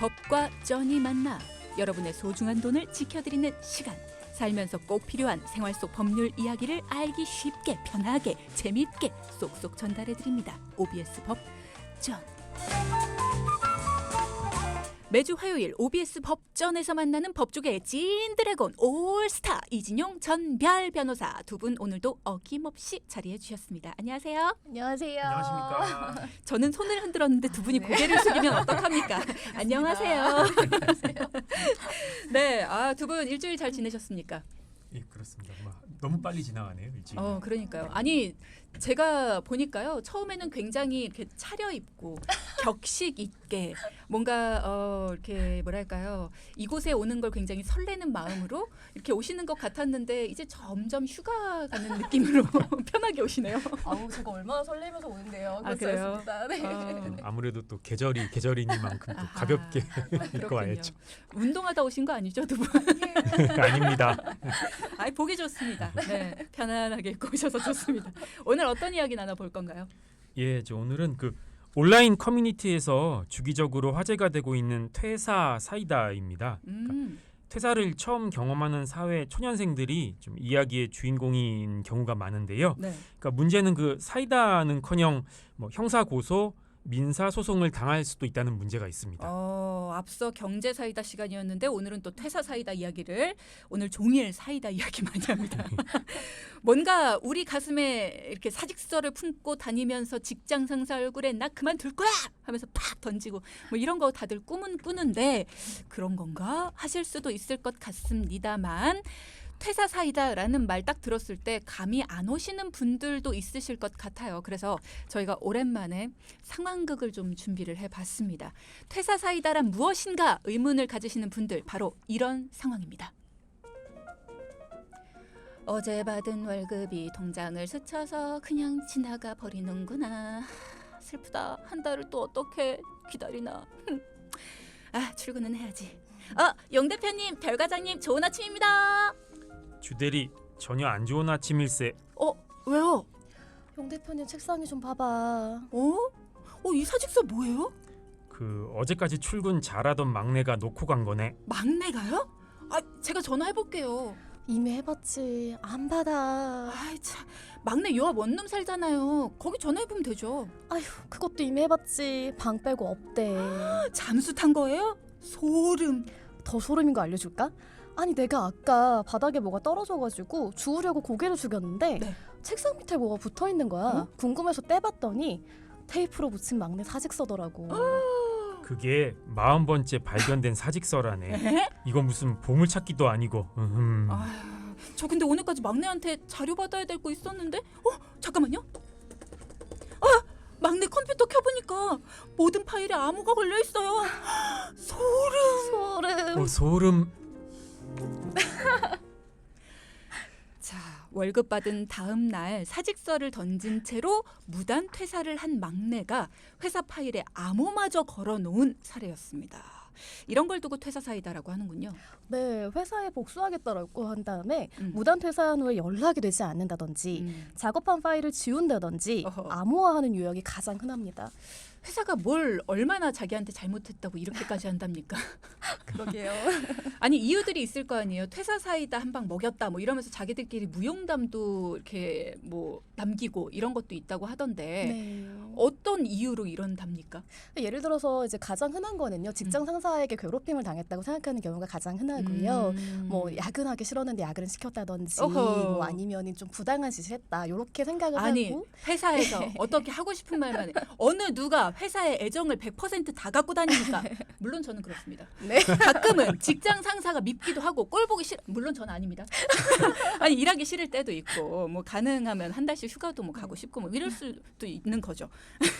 법과 쩐이 만나 여러분의 소중한 돈을 지켜드리는 시간. 살면서 꼭 필요한 생활 속 법률 이야기를 알기 쉽게 편하게 재미있게 쏙쏙 전달해드립니다. OBS 법전. 매주 화요일 OBS 법전에서 만나는 법조계의 찐 드래곤 올스타 이진용 전별 변호사 두 분 오늘도 어김없이 자리해 주셨습니다. 안녕하세요. 안녕하세요. 안녕하십니까. 저는 손을 흔들었는데 두 분이 고개를 숙이면 어떡합니까? 안녕하세요. 안녕하세요. 네, 두 분 일주일 잘 지내셨습니까? 예, 그렇습니다. 너무 빨리 지나가네요, 일주일. 그러니까요. 아니 제가 보니까요. 처음에는 굉장히 이렇게 차려입고 격식 있게 뭔가 이렇게 뭐랄까요. 이곳에 오는 걸 굉장히 설레는 마음으로 이렇게 오시는 것 같았는데 이제 점점 휴가 가는 느낌으로 편하게 오시네요. 아우 제가 얼마나 설레면서 오는데요. 그래요? 네. 아무래도 또 계절이니만큼 또 가볍게 입고 와야죠. 운동하다 오신 거 아니죠, 두 분? 아닙니다. 보기 좋습니다. 네, 편안하게 입고 오셔서 좋습니다. 오늘 어떤 이야기 나눠볼 건가요? 예, 오늘은 그 온라인 커뮤니티에서 주기적으로 화제가 되고 있는 퇴사 사이다입니다. 그러니까 퇴사를 처음 경험하는 사회 초년생들이 좀 이야기의 주인공인 경우가 많은데요. 네. 그러니까 문제는 그 사이다는커녕 형사 고소, 민사 소송을 당할 수도 있다는 문제가 있습니다. 앞서 경제 사이다 시간이었는데 오늘은 또 퇴사 사이다 이야기를 오늘 종일 사이다 이야기 많이 합니다. 뭔가 우리 가슴에 이렇게 사직서를 품고 다니면서 직장 상사 얼굴에 나 그만둘 거야 하면서 팍 던지고 뭐 이런 거 다들 꿈은 꾸는데 그런 건가 하실 수도 있을 것 같습니다만 퇴사 사이다라는 말 딱 들었을 때 감이 안 오시는 분들도 있으실 것 같아요. 그래서 저희가 오랜만에 상황극을 좀 준비를 해봤습니다. 퇴사 사이다란 무엇인가 의문을 가지시는 분들 바로 이런 상황입니다. 어제 받은 월급이 통장을 스쳐서 그냥 지나가 버리는구나. 슬프다. 한 달을 또 어떻게 기다리나. 출근은 해야지. 용 대표님, 별 과장님 좋은 아침입니다. 주대리 전혀 안 좋은 아침일세. 왜요? 용 대표님 책상에 좀 봐봐. 이 사직서 뭐예요? 그 어제까지 출근 잘하던 막내가 놓고 간 거네. 막내가요? 제가 전화해볼게요. 이미 해봤지. 안 받아. 참. 막내 요합 원룸 살잖아요. 거기 전화해보면 되죠. 아휴 그것도 이미 해봤지. 방 빼고 없대. 잠수 탄 거예요? 소름. 더 소름인 거 알려줄까? 아니 내가 아까 바닥에 뭐가 떨어져가지고 주우려고 고개를 숙였는데 네. 책상 밑에 뭐가 붙어있는 거야. 궁금해서 떼봤더니 테이프로 붙인 막내 사직서더라고. 그게 40번째 발견된 사직서라네. 이거 무슨 보물찾기도 아니고. 저 근데 오늘까지 막내한테 자료 받아야 될 거 있었는데 잠깐만요. 막내 컴퓨터 켜보니까 모든 파일에 암호가 걸려있어요. 소름. 소름. 자, 월급 받은 다음 날 사직서를 던진 채로 무단 퇴사를 한 막내가 회사 파일에 암호마저 걸어놓은 사례였습니다. 이런 걸 두고 퇴사 사이다라고 하는군요. 네, 회사에 복수하겠다라고 한 다음에 무단 퇴사한 후에 연락이 되지 않는다든지 작업한 파일을 지운다든지 암호화하는 유형이 가장 흔합니다. 회사가 뭘 얼마나 자기한테 잘못했다고 이렇게까지 한답니까? 그러게요. 아니 이유들이 있을 거 아니에요. 퇴사 사이다 한 방 먹였다 뭐 이러면서 자기들끼리 무용담도 이렇게 뭐 남기고 이런 것도 있다고 하던데 네. 어떤 이유로 이런답니까? 예를 들어서 이제 가장 흔한 거는요. 직장 상사에게 괴롭힘을 당했다고 생각하는 경우가 가장 흔하고요. 뭐 야근하기 싫었는데 야근을 시켰다든지 뭐 아니면 좀 부당한 짓을 했다. 이렇게 생각을 하고 회사에서 어떻게 하고 싶은 말만 해. 어느 누가 회사의 애정을 100%다 갖고 다니니까 물론 저는 그렇습니다. 네. 가끔은 직장 상사가 밉기도 하고 꼴 보기 싫 물론 저는 아닙니다. 아니 일하기 싫을 때도 있고 뭐 가능하면 한 달씩 휴가도 뭐 가고 싶고 뭐 이럴 수도 있는 거죠.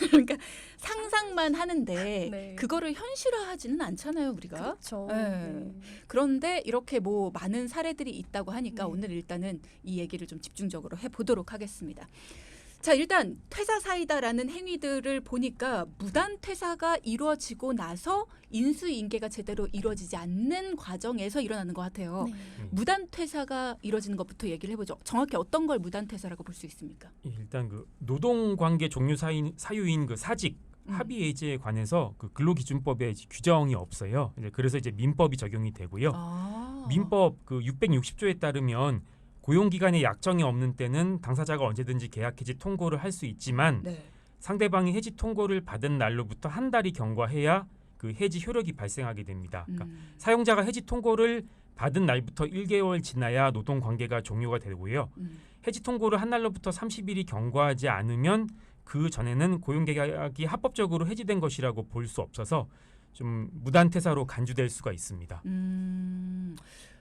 그러니까 상상만 하는데 네. 그거를 현실화하지는 않잖아요 우리가. 그렇죠. 네. 네. 그런데 이렇게 뭐 많은 사례들이 있다고 하니까 네. 오늘 일단은 이 얘기를 좀 집중적으로 해보도록 하겠습니다. 자, 일단 퇴사 사이다라는 행위들을 보니까 무단 퇴사가 이루어지고 나서 인수인계가 제대로 이루어지지 않는 과정에서 일어나는 것 같아요. 네. 무단 퇴사가 이루어지는 것부터 얘기를 해보죠. 정확히 어떤 걸 무단 퇴사라고 볼 수 있습니까? 일단 그 노동관계 종료 사유인 그 사직 합의 예제에 관해서 그 근로기준법에 규정이 없어요. 그래서 이제 민법이 적용이 되고요. 민법 그 660조에 따르면 고용기간에 약정이 없는 때는 당사자가 언제든지 계약 해지 통고를 할 수 있지만 네. 상대방이 해지 통고를 받은 날로부터 한 달이 경과해야 그 해지 효력이 발생하게 됩니다. 그러니까 사용자가 해지 통고를 받은 날부터 1개월 지나야 노동 관계가 종료가 되고요. 해지 통고를 한 날로부터 30일이 경과하지 않으면 그 전에는 고용계약이 합법적으로 해지된 것이라고 볼 수 없어서 좀 무단퇴사로 간주될 수가 있습니다.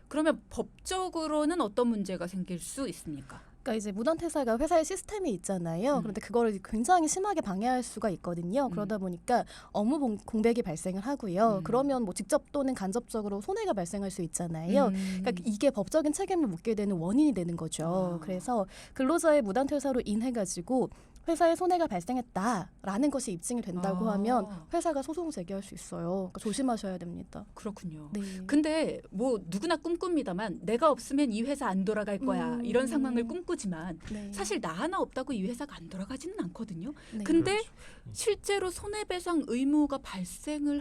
그러면 법적으로는 어떤 문제가 생길 수 있습니까? 그러니까 이제 무단퇴사가 회사의 시스템이 있잖아요. 그런데 그거를 굉장히 심하게 방해할 수가 있거든요. 그러다 보니까 업무 공백이 발생을 하고요. 그러면 뭐 직접 또는 간접적으로 손해가 발생할 수 있잖아요. 그러니까 이게 법적인 책임을 묻게 되는 원인이 되는 거죠. 그래서 근로자의 무단퇴사로 인해 가지고 회사에 손해가 발생했다라는 것이 입증이 된다고 하면 회사가 소송을 제기할 수 있어요. 그러니까 조심하셔야 됩니다. 그렇군요. 네. 근데 뭐 누구나 꿈꿉니다만 내가 없으면 이 회사 안 돌아갈 거야 이런 상황을 꿈꾸지만 네. 사실 나 하나 없다고 이 회사가 안 돌아가지는 않거든요. 네. 근데 그렇죠. 실제로 손해배상 의무가 발생을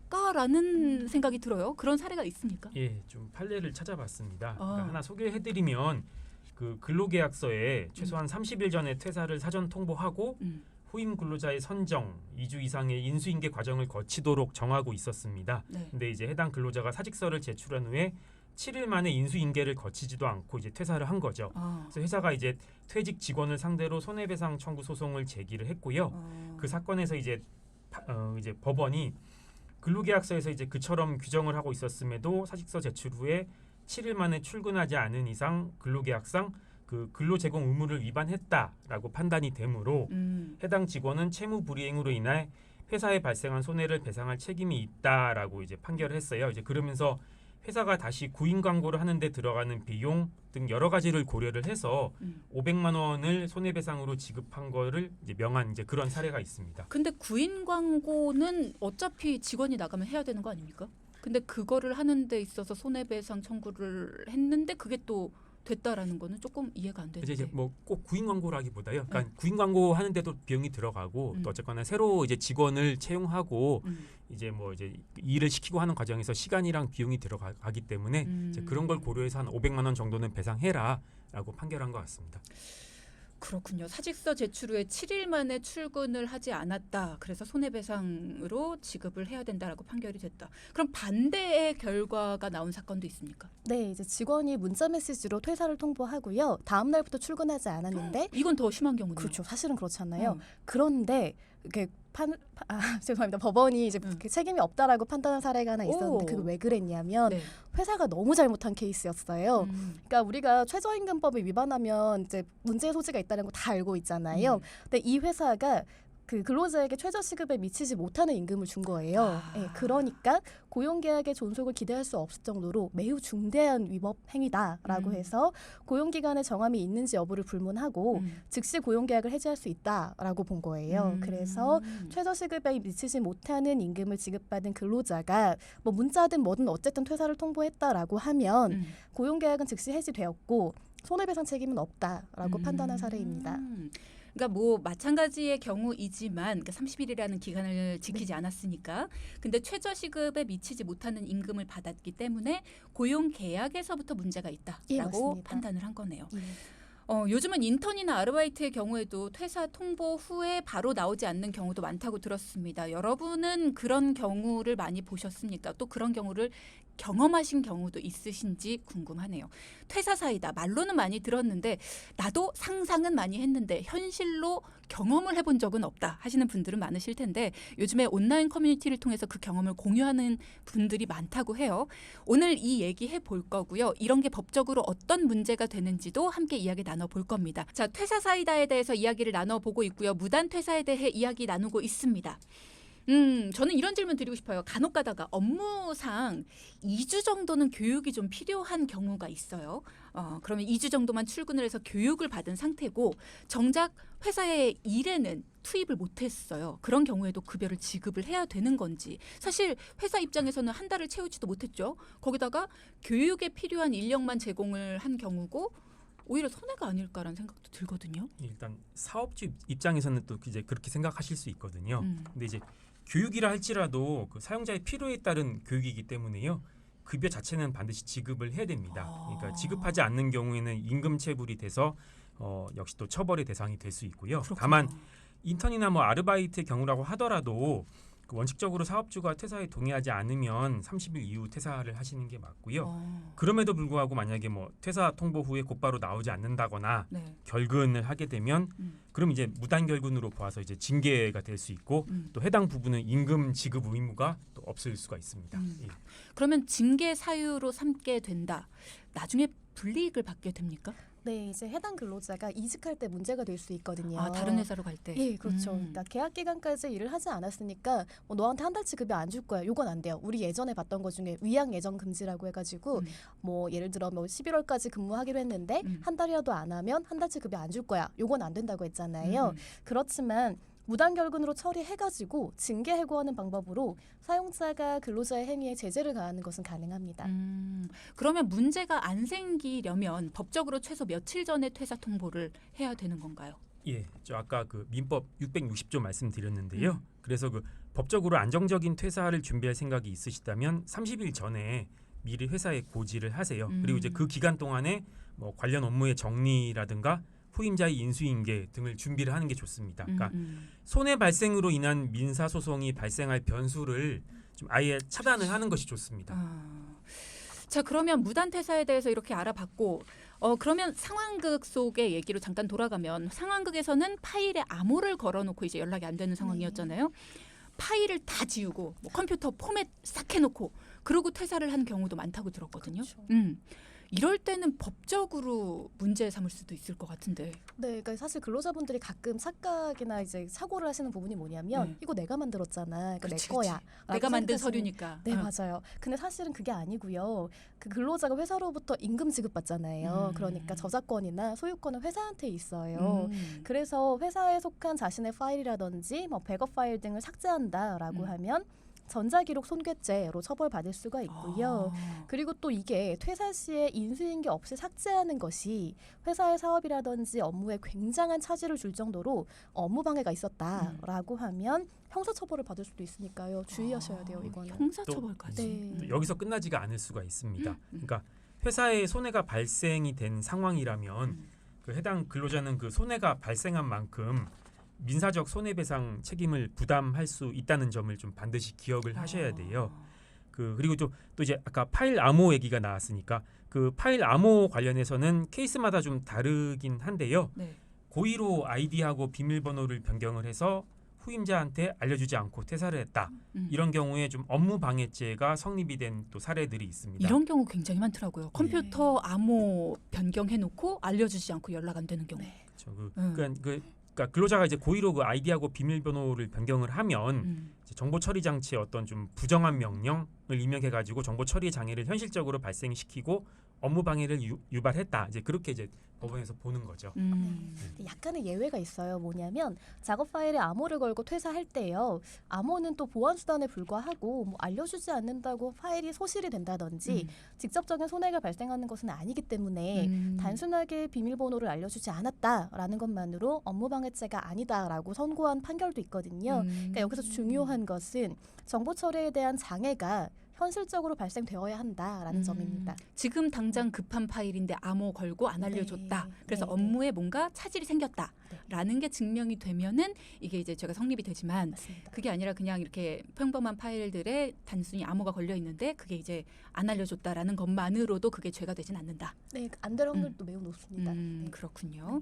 할까라는 생각이 들어요. 그런 사례가 있습니까? 예, 좀 판례를 찾아봤습니다. 그러니까 하나 소개해드리면 그 근로계약서에 최소한 30일 전에 퇴사를 사전 통보하고 후임 근로자의 선정, 2주 이상의 인수인계 과정을 거치도록 정하고 있었습니다. 네. 근데 이제 해당 근로자가 사직서를 제출한 후에 7일 만에 인수인계를 거치지도 않고 이제 퇴사를 한 거죠. 그래서 회사가 이제 퇴직 직원을 상대로 손해배상 청구 소송을 제기를 했고요. 그 사건에서 이제 법원이 근로계약서에서 이제 그처럼 규정을 하고 있었음에도 사직서 제출 후에 7일 만에 출근하지 않은 이상 근로계약상 그 근로제공 의무를 위반했다라고 판단이 되므로 해당 직원은 채무 불이행으로 인해 회사에 발생한 손해를 배상할 책임이 있다라고 이제 판결을 했어요. 이제 그러면서 회사가 다시 구인 광고를 하는데 들어가는 비용 등 여러 가지를 고려를 해서 500만 원을 손해배상으로 지급한 거를 이제 명한 이제 그런 사례가 있습니다. 근데 구인 광고는 어차피 직원이 나가면 해야 되는 거 아닙니까? 근데 그거를 하는 데 있어서 손해배상 청구를 했는데 그게 또 됐다라는 거는 조금 이해가 안 되는데. 이제 뭐 꼭 구인 광고라기보다요. 그러니까 구인 광고 하는데도 비용이 들어가고 또 어쨌거나 새로 이제 직원을 채용하고 이제 뭐 이제 일을 시키고 하는 과정에서 시간이랑 비용이 들어가기 때문에 이제 그런 걸 고려해서 한 500만 원 정도는 배상해라라고 판결한 것 같습니다. 그렇군요. 사직서 제출 후에 7일 만에 출근을 하지 않았다. 그래서 손해배상으로 지급을 해야 된다라고 판결이 됐다. 그럼 반대의 결과가 나온 사건도 있습니까? 네, 이제 직원이 문자 메시지로 퇴사를 통보하고요. 다음 날부터 출근하지 않았는데 이건 더 심한 경우네요. 그렇죠. 사실은 그렇잖아요. 그런데 이렇게 죄송합니다. 법원이 이제 그 책임이 없다라고 판단한 사례가 하나 있었는데 그게 왜 그랬냐면 네. 회사가 너무 잘못한 케이스였어요. 그러니까 우리가 최저임금법을 위반하면 이제 문제의 소지가 있다는 거 다 알고 있잖아요. 근데 이 회사가 그 근로자에게 최저 시급에 미치지 못하는 임금을 준 거예요. 네, 그러니까 고용계약의 존속을 기대할 수 없을 정도로 매우 중대한 위법 행위다라고 해서 고용기간의 정함이 있는지 여부를 불문하고 즉시 고용계약을 해지할 수 있다라고 본 거예요. 그래서 최저 시급에 미치지 못하는 임금을 지급받은 근로자가 뭐 문자든 뭐든 어쨌든 퇴사를 통보했다라고 하면 고용계약은 즉시 해지되었고 손해배상 책임은 없다라고 판단한 사례입니다. 그러니까 뭐 마찬가지의 경우이지만 그러니까 30일이라는 기간을 지키지 않았으니까 근데 최저시급에 미치지 못하는 임금을 받았기 때문에 고용 계약에서부터 문제가 있다라고 판단을 한 거네요. 요즘은 인턴이나 아르바이트의 경우에도 퇴사 통보 후에 바로 나오지 않는 경우도 많다고 들었습니다. 여러분은 그런 경우를 많이 보셨습니까? 또 그런 경우를 경험하신 경우도 있으신지 궁금하네요. 퇴사 사이다. 말로는 많이 들었는데 나도 상상은 많이 했는데 현실로 경험을 해본 적은 없다 하시는 분들은 많으실 텐데 요즘에 온라인 커뮤니티를 통해서 그 경험을 공유하는 분들이 많다고 해요. 오늘 이 얘기 해볼 거고요. 이런 게 법적으로 어떤 문제가 되는지도 함께 이야기 나눠볼 겁니다. 자, 퇴사 사이다에 대해서 이야기를 나눠보고 있고요. 무단 퇴사에 대해 이야기 나누고 있습니다. 저는 이런 질문 드리고 싶어요. 간혹 가다가 업무상 2주 정도는 교육이 좀 필요한 경우가 있어요. 그러면 2주 정도만 출근을 해서 교육을 받은 상태고 정작 회사의 일에는 투입을 못했어요. 그런 경우에도 급여를 지급을 해야 되는 건지. 사실 회사 입장에서는 한 달을 채우지도 못했죠. 거기다가 교육에 필요한 인력만 제공을 한 경우고 오히려 손해가 아닐까라는 생각도 들거든요. 일단 사업주 입장에서는 또 이제 그렇게 생각하실 수 있거든요. 음. 근데 이제 교육이라 할지라도 그 사용자의 필요에 따른 교육이기 때문에요. 급여 자체는 반드시 지급을 해야 됩니다. 그러니까 지급하지 않는 경우에는 임금 체불이 돼서 역시 또 처벌의 대상이 될 수 있고요. 그렇군요. 다만 인턴이나 뭐 아르바이트의 경우라고 하더라도 그 원칙적으로 사업주가 퇴사에 동의하지 않으면 30일 이후 퇴사를 하시는 게 맞고요. 그럼에도 불구하고 만약에 뭐 퇴사 통보 후에 곧바로 나오지 않는다거나 네. 결근을 하게 되면 음. 그럼 이제 무단결근으로 보아서 이제 징계가 될 수 있고 또 해당 부분은 임금 지급 의무가 또 없을 수가 있습니다. 예. 그러면 징계 사유로 삼게 된다. 나중에 불이익을 받게 됩니까? 네, 이제 해당 근로자가 이직할 때 문제가 될 수 있거든요. 아, 다른 회사로 갈 때. 예, 그렇죠. 그러니까 계약 기간까지 일을 하지 않았으니까 뭐 너한테 한 달치 급여 안 줄 거야. 요건 안 돼요. 우리 예전에 봤던 것 중에 위양 예정 금지라고 해가지고 뭐 예를 들어 뭐 11월까지 근무하기로 했는데 한 달이라도 안 하면 한 달치 급여 안 줄 거야. 요건 안 된다고 했잖아요. 그렇지만 무단결근으로 처리해가지고 징계 해고하는 방법으로 사용자가 근로자의 행위에 제재를 가하는 것은 가능합니다. 그러면 문제가 안 생기려면 법적으로 최소 며칠 전에 퇴사 통보를 해야 되는 건가요? 예, 저 아까 그 민법 660조 말씀드렸는데요. 그래서 그 법적으로 안정적인 퇴사를 준비할 생각이 있으시다면 30일 전에 미리 회사에 고지를 하세요. 그리고 이제 그 기간 동안에 뭐 관련 업무의 정리라든가 후임자의 인수인계 등을 준비를 하는 게 좋습니다. 그러니까 손해 발생으로 인한 민사 소송이 발생할 변수를 좀 아예 차단을 하는 것이 좋습니다. 자, 그러면 무단 퇴사에 대해서 이렇게 알아봤고, 그러면 상황극 속의 얘기로 잠깐 돌아가면 상황극에서는 파일에 암호를 걸어놓고 이제 연락이 안 되는 상황이었잖아요. 파일을 다 지우고 뭐 컴퓨터 포맷 싹 해놓고 그러고 퇴사를 한 경우도 많다고 들었거든요. 그렇죠. 이럴 때는 법적으로 문제 삼을 수도 있을 것 같은데. 네, 그러니까 사실 근로자분들이 가끔 착각이나 이제 사고를 하시는 부분이 뭐냐면 이거 내가 만들었잖아, 그러니까 그렇지, 내 거야. 내가 만든 생각하시는- 서류니까. 네, 맞아요. 근데 사실은 그게 아니고요. 그 근로자가 회사로부터 임금 지급받잖아요. 그러니까 저작권이나 소유권은 회사한테 있어요. 그래서 회사에 속한 자신의 파일이라든지 뭐 백업 파일 등을 삭제한다라고 하면 전자기록 손괴죄로 처벌받을 수가 있고요. 그리고 또 이게 퇴사 시에 인수인계 없이 삭제하는 것이 회사의 사업이라든지 업무에 굉장한 차질을 줄 정도로 업무 방해가 있었다라고 하면 형사처벌을 받을 수도 있으니까요. 주의하셔야 돼요, 이거는. 형사처벌까지. 네. 또 여기서 끝나지가 않을 수가 있습니다. 그러니까 회사에 손해가 발생이 된 상황이라면 그 해당 근로자는 그 손해가 발생한 만큼 민사적 손해배상 책임을 부담할 수 있다는 점을 좀 반드시 기억을 하셔야 돼요. 그리고 또 이제 아까 파일 암호 얘기가 나왔으니까 그 파일 암호 관련해서는 케이스마다 좀 다르긴 한데요. 네. 고의로 아이디하고 비밀번호를 변경을 해서 후임자한테 알려주지 않고 퇴사를 했다. 이런 경우에 좀 업무 방해죄가 성립이 된 또 사례들이 있습니다. 이런 경우 굉장히 많더라고요. 컴퓨터 암호 변경해놓고 알려주지 않고 연락 안 되는 경우. 네. 그렇죠. 그러니까 근로자가 이제 고의로 그 아이디하고 비밀번호를 변경을 하면 이제 정보 처리 장치에 어떤 좀 부정한 명령을 입력해가지고 정보 처리 장애를 현실적으로 발생시키고 업무 방해를 유발했다. 이제 그렇게 이제 법원에서 보는 거죠. 약간의 예외가 있어요. 뭐냐면 작업 파일에 암호를 걸고 퇴사할 때요. 암호는 또 보안 수단에 불과하고 뭐 알려주지 않는다고 파일이 소실이 된다든지 직접적인 손해가 발생하는 것은 아니기 때문에 단순하게 비밀번호를 알려주지 않았다라는 것만으로 업무방해죄가 아니다라고 선고한 판결도 있거든요. 그러니까 여기서 중요한 것은 정보 처리에 대한 장애가 현실적으로 발생되어야 한다라는 점입니다. 지금 당장 급한 파일인데 암호 걸고 안 알려줬다. 네, 그래서 네, 업무에 뭔가 차질이 생겼다라는 게 증명이 되면은 이게 이제 제가 성립이 되지만 맞습니다. 그게 아니라 그냥 이렇게 평범한 파일들에 단순히 암호가 걸려 있는데 그게 이제 안 알려줬다라는 것만으로도 그게 죄가 되진 않는다. 네, 안 될 확률도 매우 높습니다. 네. 그렇군요.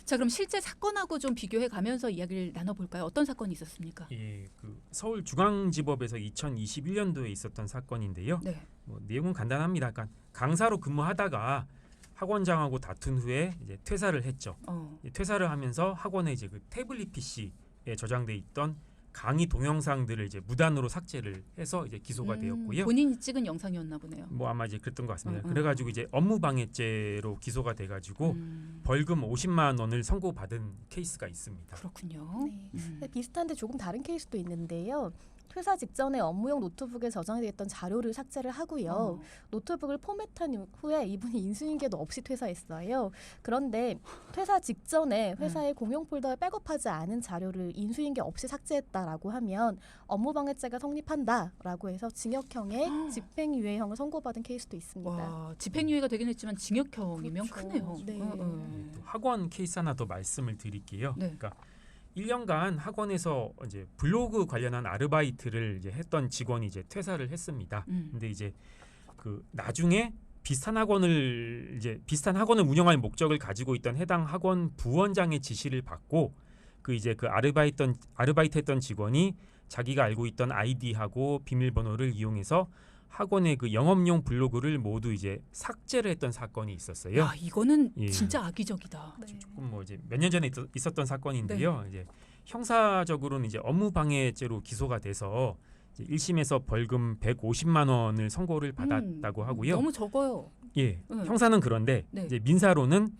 자, 그럼 실제 사건하고 좀 비교해 가면서 이야기를 나눠볼까요? 어떤 사건이 있었습니까? 예, 그 서울중앙지법에서 2021년도에 있었던 사건인데요. 네. 뭐 내용은 간단합니다. 그러니까 강사로 근무하다가 학원장하고 다툰 후에 이제 퇴사를 했죠. 퇴사를 하면서 학원에 이제 그 태블릿 PC에 저장돼 있던 강의 동영상들을 이제 무단으로 삭제를 해서 이제 기소가 되었고요. 본인이 찍은 영상이었나 보네요. 뭐 아마 이제 그랬던 것 같습니다. 그래가지고 이제 업무방해죄로 기소가 돼가지고 벌금 50만 원을 선고받은 케이스가 있습니다. 그렇군요. 네. 비슷한데 조금 다른 케이스도 있는데요. 퇴사 직전에 업무용 노트북에 저장돼 있던 자료를 삭제를 하고요. 노트북을 포맷한 후에 이분이 인수인계도 없이 퇴사했어요. 그런데 퇴사 직전에 회사의 공용 폴더에 백업하지 않은 자료를 인수인계 없이 삭제했다라고 하면 업무방해죄가 성립한다라고 해서 징역형의 집행유예형을 선고받은 케이스도 있습니다. 와, 집행유예가 되긴 했지만 징역형이면 그렇죠. 크네요. 네. 또 학원 케이스 하나 더 말씀을 드릴게요. 네. 그러니까 1년간 학원에서 이제 블로그 관련한 아르바이트를 이제 했던 직원이 이제 퇴사를 했습니다. 근데 이제 그 나중에 비슷한 학원을 운영할 목적을 가지고 있던 해당 학원 부원장의 지시를 받고 그 이제 그 아르바이트했던 직원이 자기가 알고 있던 아이디하고 비밀번호를 이용해서 학원의 그 영업용 블로그를 모두 이제 삭제를 했던 사건이 있었어요. 야, 이거는 예. 진짜 악의적이다. 네. 조금 뭐 이제 몇 년 전에 있었던 사건인데요. 이제 형사적으로는 이제 업무방해죄로 기소가 돼서 이제 1심에서 벌금 150만 원을 선고를 받았다고 하고요. 너무 적어요. 예, 형사는 그런데 네. 이제 민사로는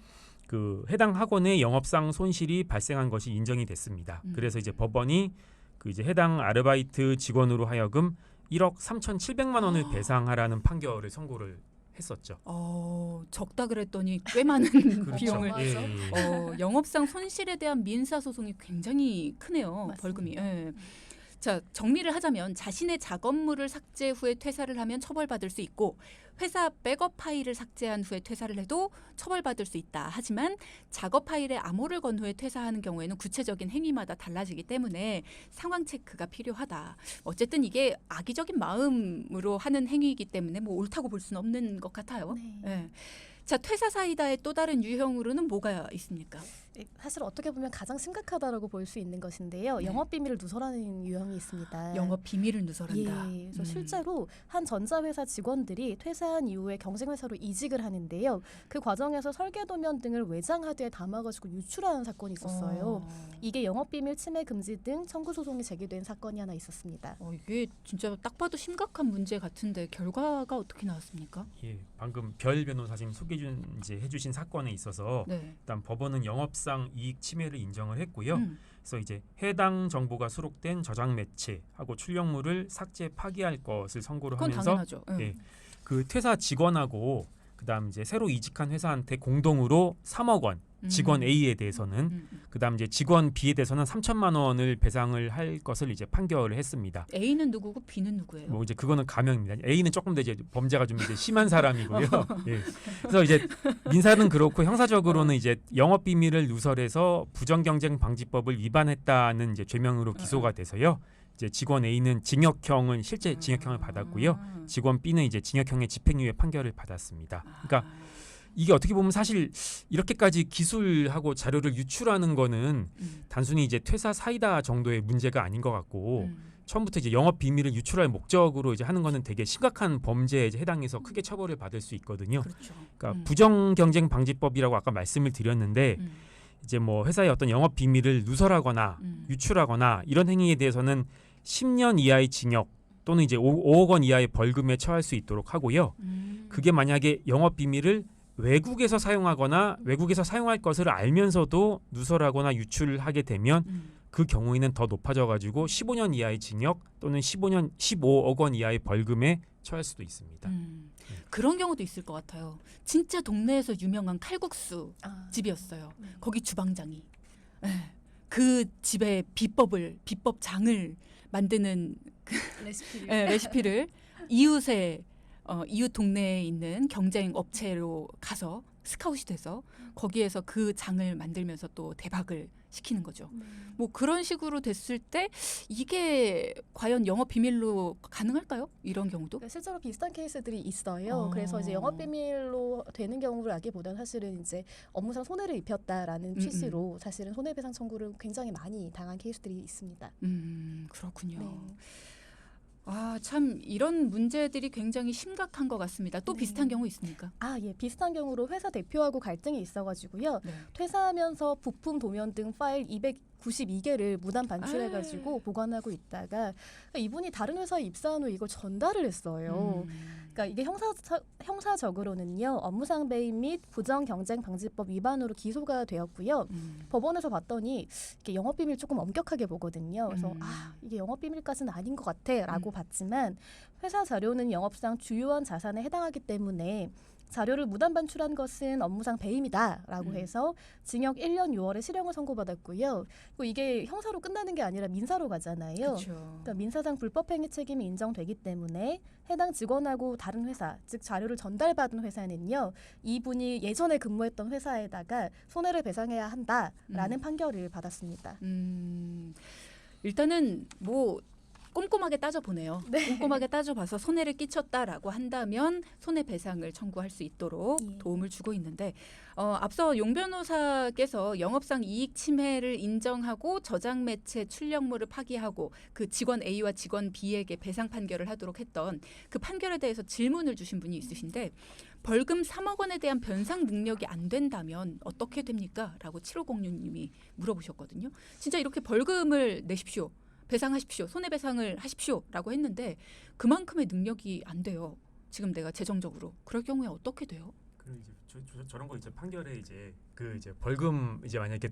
그 해당 학원의 영업상 손실이 발생한 것이 인정이 됐습니다. 그래서 이제 법원이 그 이제 해당 아르바이트 직원으로 하여금 1억 3,700만 원을 배상하라는 판결을 선고를 했었죠. 적다 그랬더니 꽤 많은 그렇죠. 비용을. 맞아. 영업상 손실에 대한 민사 소송이 굉장히 크네요. 맞습니다. 벌금이. 예. 자, 정리를 하자면 자신의 작업물을 삭제 후에 퇴사를 하면 처벌받을 수 있고 회사 백업 파일을 삭제한 후에 퇴사를 해도 처벌받을 수 있다. 하지만 작업 파일에 암호를 건 후에 퇴사하는 경우에는 구체적인 행위마다 달라지기 때문에 상황 체크가 필요하다. 어쨌든 이게 악의적인 마음으로 하는 행위이기 때문에 뭐 옳다고 볼 수는 없는 것 같아요. 네. 예. 자, 퇴사 사이다의 또 다른 유형으로는 뭐가 있습니까? 사실 어떻게 보면 가장 심각하다라고 볼 수 있는 것인데요. 네. 영업 비밀을 누설하는 유형이 있습니다. 영업 비밀을 누설한다. 예, 그래서 실제로 한 전자회사 직원들이 퇴사한 이후에 경쟁회사로 이직을 하는데요. 그 과정에서 설계도면 등을 외장하드에 담아가지고 유출하는 사건이 있었어요. 이게 영업비밀 침해 금지 등 청구 소송이 제기된 사건이 하나 있었습니다. 이게 진짜 딱 봐도 심각한 문제 같은데 결과가 어떻게 나왔습니까? 예, 방금 별 변호사님 해주신 사건에 있어서 네. 일단 법원은 영업상 이익 침해를 인정을 했고요. 음. 그래서 이제 해당 정보가 수록된 저장 매체하고 출력물을 삭제 파기할 것을 선고를 그건 하면서 당연하죠. 예, 그 퇴사 직원하고 그다음 이제 새로 이직한 회사한테 공동으로 3억 원 직원 A에 대해서는 그다음 이제 직원 B에 대해서는 3천만 원을 배상을 할 것을 이제 판결을 했습니다. A는 누구고 B는 누구예요? 뭐 이제 그거는 가명입니다. A는 조금 더 이제 범죄가 좀 이제 심한 사람이고요. 예. 그래서 이제 민사는 그렇고 형사적으로는 이제 영업 비밀을 누설해서 부정경쟁방지법을 위반했다는 이제 죄명으로 기소가 돼서요. 이제 직원 A는 실제 징역형을 받았고요. 직원 B는 이제 징역형의 집행유예 판결을 받았습니다. 그러니까 이게 어떻게 보면 사실 이렇게까지 기술하고 자료를 유출하는 거는 단순히 이제 퇴사 사이다 정도의 문제가 아닌 것 같고 처음부터 이제 영업 비밀을 유출할 목적으로 이제 하는 거는 되게 심각한 범죄에 이제 해당해서 크게 처벌을 받을 수 있거든요. 그렇죠. 그러니까 부정경쟁방지법이라고 아까 말씀을 드렸는데 이제 뭐 회사의 어떤 영업 비밀을 누설하거나 유출하거나 이런 행위에 대해서는 10년 이하의 징역 또는 이제 5억 원 이하의 벌금에 처할 수 있도록 하고요. 그게 만약에 영업 비밀을 외국에서 사용하거나 외국에서 사용할 것을 알면서도 누설하거나 유출하게 되면 그 경우에는 더 높아져 가지고 15년 이하의 징역 또는 15억 원 이하의 벌금에 처할 수도 있습니다. 그런 경우도 있을 것 같아요. 진짜 동네에서 유명한 칼국수 집이었어요. 거기 주방장이 그 집의 비법장을 만드는 레시피를 이웃 동네에 있는 경쟁 업체로 가서 스카웃이 돼서 거기에서 그 장을 만들면서 또 대박을 시키는 거죠. 뭐 그런 식으로 됐을 때 이게 과연 영업 비밀로 가능할까요? 이런 경우도? 실제로 비슷한 케이스들이 있어요. 그래서 이제 영업 비밀로 되는 경우라기보다는 사실은 이제 업무상 손해를 입혔다라는 취지로 사실은 손해배상 청구를 굉장히 많이 당한 케이스들이 있습니다. 그렇군요. 네. 참 이런 문제들이 굉장히 심각한 것 같습니다. 또 비슷한 경우 있습니까? 예. 비슷한 경우로 회사 대표하고 갈등이 있어가지고요. 네. 퇴사하면서 부품 도면 등 파일 92개를 무단 반출해가지고 보관하고 있다가 그러니까 이분이 다른 회사에 입사한 후 이걸 전달을 했어요. 그러니까 이게 형사적으로는요 업무상 배임 및 부정경쟁방지법 위반으로 기소가 되었고요. 법원에서 봤더니 이게 영업비밀 조금 엄격하게 보거든요. 그래서 이게 영업비밀까지는 아닌 것 같아라고 봤지만 회사 자료는 영업상 주요한 자산에 해당하기 때문에 자료를 무단 반출한 것은 업무상 배임이다라고 해서 징역 1년 6월에 실형을 선고받았고요. 그리고 이게 형사로 끝나는 게 아니라 민사로 가잖아요. 그렇죠. 그러니까 민사상 불법행위 책임이 인정되기 때문에 해당 직원하고 다른 회사, 즉 자료를 전달받은 회사는요. 이분이 예전에 근무했던 회사에다가 손해를 배상해야 한다라는 판결을 받았습니다. 일단은 뭐 꼼꼼하게 따져보네요. 네. 꼼꼼하게 따져봐서 손해를 끼쳤다라고 한다면 손해배상을 청구할 수 있도록 예. 도움을 주고 있는데 앞서 용 변호사께서 영업상 이익 침해를 인정하고 저장 매체 출력물을 파기하고 그 직원 A와 직원 B에게 배상 판결을 하도록 했던 그 판결에 대해서 질문을 주신 분이 있으신데 벌금 3억 원에 대한 변상 능력이 안 된다면 어떻게 됩니까? 라고 7506님이 물어보셨거든요. 진짜 이렇게 벌금을 내십시오. 배상하십시오. 손해배상을 하십시오라고 했는데 그만큼의 능력이 안 돼요. 지금 내가 재정적으로. 그럴 경우에 어떻게 돼요? 그 이제 저런 거 이제 판결에 이제 그 이제 벌금 이제 만약에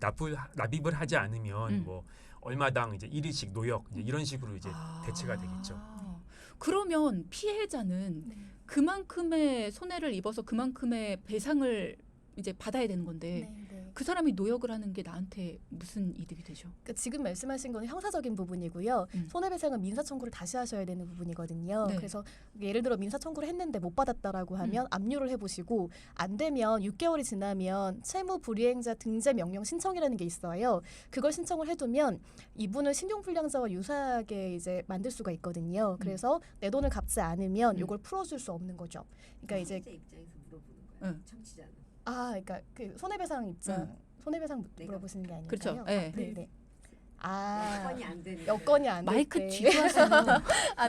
납입을 하지 않으면 뭐 얼마당 이제 1일씩 노역 이제 이런 식으로 이제 대체가 되겠죠. 그러면 피해자는 그만큼의 손해를 입어서 그만큼의 배상을 이제 받아야 되는 건데 그 사람이 노역을 하는 게 나한테 무슨 이득이 되죠? 그러니까 지금 말씀하신 건 형사적인 부분이고요. 손해배상은 민사 청구를 다시 하셔야 되는 부분이거든요. 네. 그래서 예를 들어 민사 청구를 했는데 못 받았다라고 하면 압류를 해보시고 안 되면 6개월이 지나면 채무 불이행자 등재 명령 신청이라는 게 있어요. 그걸 신청을 해두면 이분을 신용불량자와 유사하게 이제 만들 수가 있거든요. 그래서 내 돈을 갚지 않으면 이걸 풀어줄 수 없는 거죠. 그러니까 이제 입장에서 물어보는 거야. 청취자는. 그러니까 그 손해배상 입장, 손해배상 물어보시는 게 아니에요. 그렇죠. 네. 네. 여건이 안 되는. 여건이 안 될 마이크 때. 뒤로 하세요.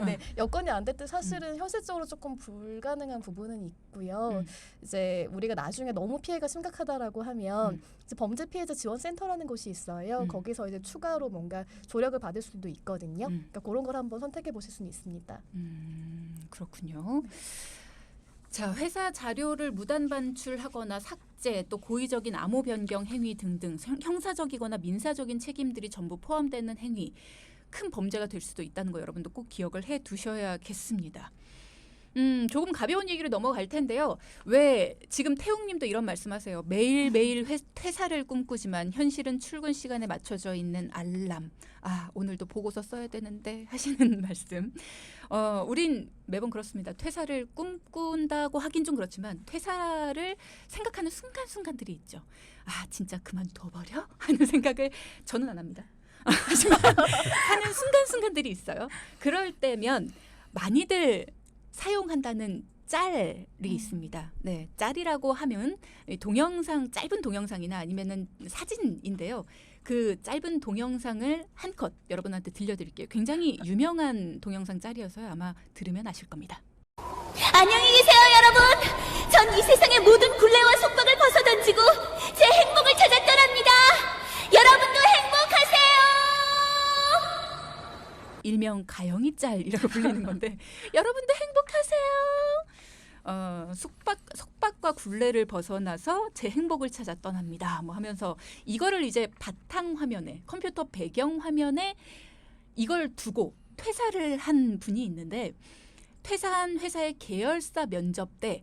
네. 여건이 안 될 때 사실은 현실적으로 조금 불가능한 부분은 있고요. 이제 우리가 나중에 너무 피해가 심각하다라고 하면 이제 범죄 피해자 지원 센터라는 곳이 있어요. 거기서 이제 추가로 뭔가 조력을 받을 수도 있거든요. 그러니까 그런 걸 한번 선택해 보실 수는 있습니다. 그렇군요. 자, 회사 자료를 무단 반출하거나 삭제, 또 고의적인 암호 변경 행위 등등 형사적이거나 민사적인 책임들이 전부 포함되는 행위, 큰 범죄가 될 수도 있다는 거 여러분도 꼭 기억을 해 두셔야겠습니다. 조금 가벼운 얘기로 넘어갈 텐데요. 왜 지금 태웅님도 이런 말씀하세요. 매일매일 퇴사를 꿈꾸지만 현실은 출근 시간에 맞춰져 있는 알람. 오늘도 보고서 써야 되는데 하시는 말씀. 우린 매번 그렇습니다. 퇴사를 꿈꾼다고 하긴 좀 그렇지만 퇴사를 생각하는 순간순간들이 있죠. 진짜 그만둬버려? 하는 생각을 저는 안 합니다. 하지만 하는 순간순간들이 있어요. 그럴 때면 많이들 사용한다는 짤이 있습니다. 네, 짤이라고 하면 동영상, 짧은 동영상이나 아니면은 사진인데요. 그 짧은 동영상을 한 컷 여러분한테 들려드릴게요. 굉장히 유명한 동영상 짤이어서요. 아마 들으면 아실 겁니다. 안녕히 계세요, 여러분. 전 이 세상의 모든 굴레와 속박을 벗어던지고 제 행복을 찾아 떠납니다. 여러분도 행복하세요. 일명 가영이 짤이라고 불리는 건데 여러분도 행복하세요. 속박과 굴레를 벗어나서 제 행복을 찾아 떠납니다. 뭐 하면서 이거를 이제 바탕 화면에 컴퓨터 배경 화면에 이걸 두고 퇴사를 한 분이 있는데 퇴사한 회사의 계열사 면접 때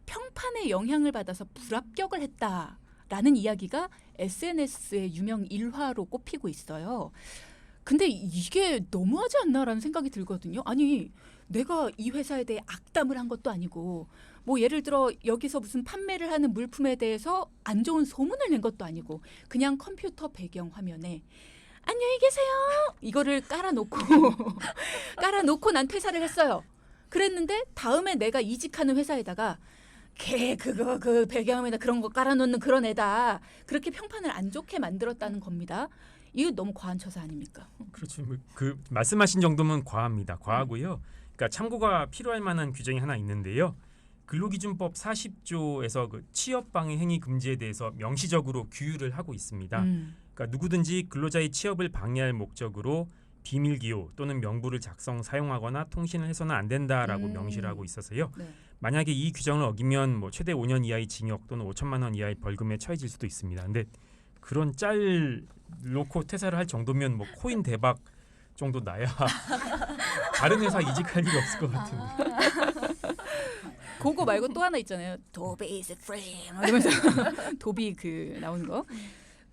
평판에 영향을 받아서 불합격을 했다라는 이야기가 SNS의 유명 일화로 꼽히고 있어요. 근데 이게 너무하지 않나라는 생각이 들거든요. 아니 내가 이 회사에 대해 악담을 한 것도 아니고 뭐 예를 들어 여기서 무슨 판매를 하는 물품에 대해서 안 좋은 소문을 낸 것도 아니고 그냥 컴퓨터 배경 화면에 안녕히 계세요 이거를 깔아놓고 난 퇴사를 했어요. 그랬는데 다음에 내가 이직하는 회사에다가 걔 그 배경화면에 그런 거 깔아놓는 그런 애다. 그렇게 평판을 안 좋게 만들었다는 겁니다. 이거 너무 과한 처사 아닙니까? 그렇죠. 그 말씀하신 정도면 과합니다. 과하고요. 그러니까 참고가 필요할 만한 규정이 하나 있는데요. 근로기준법 40조에서 그 취업 방해 행위 금지에 대해서 명시적으로 규율을 하고 있습니다. 그러니까 누구든지 근로자의 취업을 방해할 목적으로 비밀 기호 또는 명부를 작성, 사용하거나 통신을 해서는 안 된다라고 명시를 하고 있어서요. 네. 만약에 이 규정을 어기면 뭐 최대 5년 이하의 징역 또는 5천만 원 이하의 벌금에 처해질 수도 있습니다. 근데 그런 짤 놓고 퇴사를 할 정도면 뭐 코인 대박 정도 나야 다른 회사 이직할 일이 없을 것 같은데. 그거 말고 또 하나 있잖아요. 도비 is free 이러면서 도비 그 나오는 거.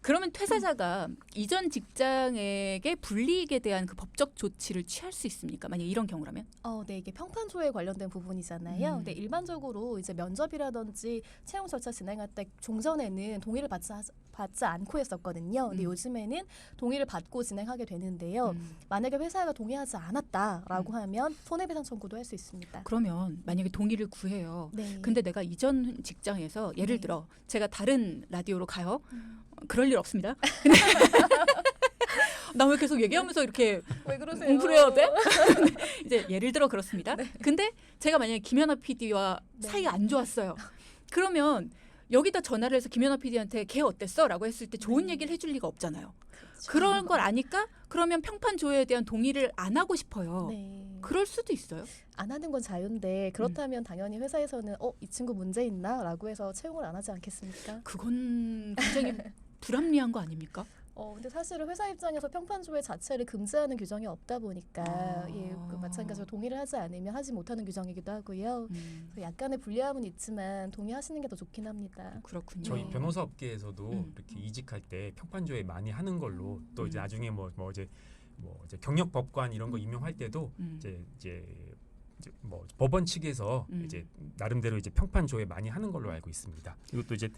그러면 퇴사자가 이전 직장에게 불이익에 대한 그 법적 조치를 취할 수 있습니까? 만약 이런 경우라면? 네, 이게 평판조에 관련된 부분이잖아요. 근데 일반적으로 이제 면접이라든지 채용 절차 진행할 때 종전에는 동의를 받지 않고 했었거든요. 근데 요즘에는 동의를 받고 진행하게 되는데요. 만약에 회사가 동의하지 않았다라고 하면 손해배상 청구도 할 수 있습니다. 그러면 만약에 동의를 구해요. 네. 근데 내가 이전 직장에서 예를 들어 제가 다른 라디오로 가요. 그럴 일 없습니다. 나 왜 계속 얘기하면서 이렇게 왜 그러세요? 웅크려야 돼? 이제 예를 들어 그렇습니다. 근데 제가 만약에 김연아 PD와 사이가 안 좋았어요. 그러면 여기다 전화를 해서 김연아 PD한테 걔 어땠어? 라고 했을 때 좋은 얘기를 해줄 리가 없잖아요. 그런 걸 아니까 그러면 평판 조회에 대한 동의를 안 하고 싶어요. 네. 그럴 수도 있어요. 안 하는 건 자유인데 그렇다면 당연히 회사에서는 이 친구 문제 있나? 라고 해서 채용을 안 하지 않겠습니까? 그건 굉장히 불합리한 거 아닙니까? 근데 사실은 회사 입장에서 평판조회 자체를 금지하는 규정이 없다 보니까 그 마찬가지로 동의를 하지 않으면 하지 못하는 규정이기도 하고요. 그래서 약간의 불리함은 있지만 동의하시는 게 더 좋긴 합니다. 그렇군요. 저희 변호사 업계에서도 이렇게 이직할 때 평판조회 많이 하는 걸로 또 이제 나중에 뭐 이제 경력 법관 이런 거 임용할 때도 이제 뭐 법원 측에서 이제 나름대로 이제 평판 조회 많이 하는 걸로 알고 있습니다. 이것도 이제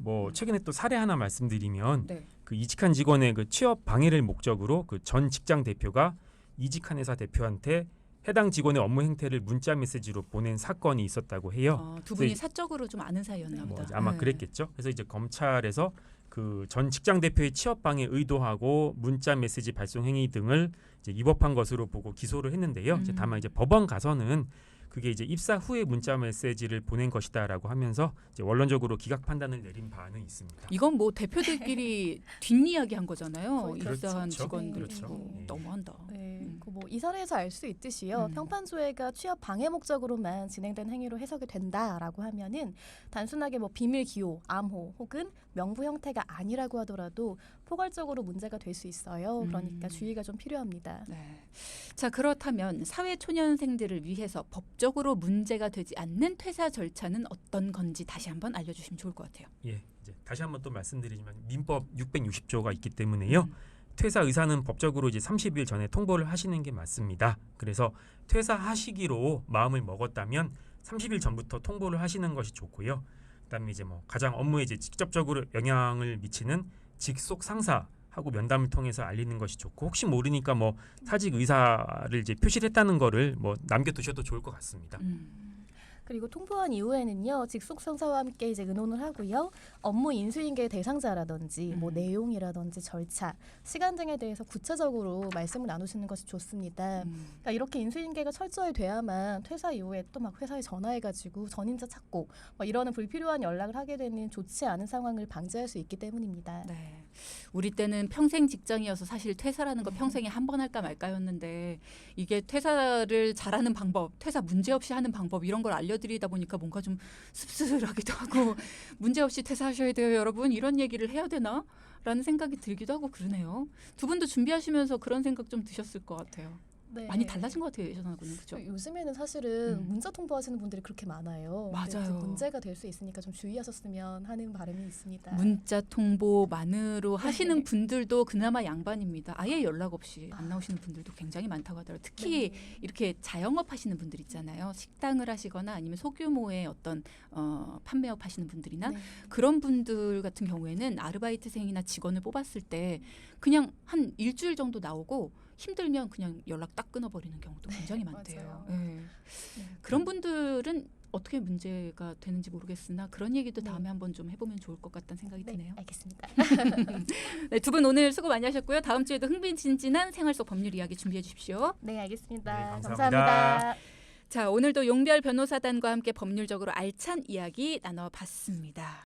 뭐 최근에 또 사례 하나 말씀드리면 네. 그 이직한 직원의 그 취업 방해를 목적으로 그 전 직장 대표가 이직한 회사 대표한테 해당 직원의 업무 행태를 문자 메시지로 보낸 사건이 있었다고 해요. 두 분이 그래서 사적으로 좀 아는 사이였나 뭐 보다. 아마 네. 그랬겠죠. 그래서 이제 검찰에서 그 전 직장 대표의 취업 방해 의도하고 문자 메시지 발송 행위 등을 이제 위법한 것으로 보고 기소를 했는데요. 이제 다만 이제 법원 가서는 그게 이제 입사 후에 문자 메시지를 보낸 것이다라고 하면서 이제 원론적으로 기각 판단을 내린 바는 있습니다. 이건 뭐 대표들끼리 뒷이야기한 거잖아요. 거의 입사한 그렇죠. 직원들 그렇죠. 치고 너무한다. 네, 이 사례에서 알 수 있듯이요. 평판조회가 취업 방해 목적으로만 진행된 행위로 해석이 된다라고 하면은 단순하게 뭐 비밀 기호, 암호 혹은 명부 형태가 아니라고 하더라도 포괄적으로 문제가 될 수 있어요. 그러니까 주의가 좀 필요합니다. 네. 자, 그렇다면 사회 초년생들을 위해서 법적으로 문제가 되지 않는 퇴사 절차는 어떤 건지 다시 한번 알려주시면 좋을 것 같아요. 예, 이제 다시 한번 또 말씀드리지만 민법 660조가 있기 때문에요. 퇴사 의사는 법적으로 이제 30일 전에 통보를 하시는 게 맞습니다. 그래서 퇴사하시기로 마음을 먹었다면 30일 전부터 통보를 하시는 것이 좋고요. 그다음에 이제 뭐 가장 업무에 이제 직접적으로 영향을 미치는 직속 상사하고 면담을 통해서 알리는 것이 좋고 혹시 모르니까 뭐 사직 의사를 이제 표시를 했다는 거를 뭐 남겨두셔도 좋을 것 같습니다. 그리고 통보한 이후에는요, 직속 상사와 함께 이제 의논을 하고요, 업무 인수인계 대상자라든지 뭐 내용이라든지 절차, 시간 등에 대해서 구체적으로 말씀을 나누시는 것이 좋습니다. 그러니까 이렇게 인수인계가 철저히 돼야만 퇴사 이후에 또 막 회사에 전화해가지고 전임자 찾고 막 이러는 불필요한 연락을 하게 되는 좋지 않은 상황을 방지할 수 있기 때문입니다. 네. 우리 때는 평생 직장이어서 사실 퇴사라는 거 평생에 한 번 할까 말까였는데 이게 퇴사를 잘하는 방법, 퇴사 문제 없이 하는 방법 이런 걸 알려드리다 보니까 뭔가 좀 씁쓸하기도 하고 문제 없이 퇴사하셔야 돼요, 여러분. 이런 얘기를 해야 되나? 라는 생각이 들기도 하고 그러네요. 두 분도 준비하시면서 그런 생각 좀 드셨을 것 같아요. 네. 많이 달라진 것 같아요, 예전하고는. 그렇죠? 요즘에는 사실은 문자 통보하시는 분들이 그렇게 많아요. 맞아요. 근데 이제 문제가 될 수 있으니까 좀 주의하셨으면 하는 바람이 있습니다. 문자 통보만으로 하시는 분들도 그나마 양반입니다. 아예 연락 없이 안 나오시는 분들도 굉장히 많다고 하더라고요. 특히 이렇게 자영업 하시는 분들 있잖아요. 식당을 하시거나 아니면 소규모의 어떤 판매업 하시는 분들이나 그런 분들 같은 경우에는 아르바이트생이나 직원을 뽑았을 때 그냥 한 일주일 정도 나오고 힘들면 그냥 연락 딱 끊어버리는 경우도 굉장히 많대요. 네. 그런 분들은 어떻게 문제가 되는지 모르겠으나 그런 얘기도 다음에 한번 좀 해보면 좋을 것 같다는 생각이 드네요. 알겠습니다. 네, 두 분 오늘 수고 많이 하셨고요. 다음 주에도 흥미진진한 생활 속 법률 이야기 준비해 주십시오. 네, 알겠습니다. 네, 감사합니다. 감사합니다. 자, 오늘도 용별 변호사단과 함께 법률적으로 알찬 이야기 나눠봤습니다.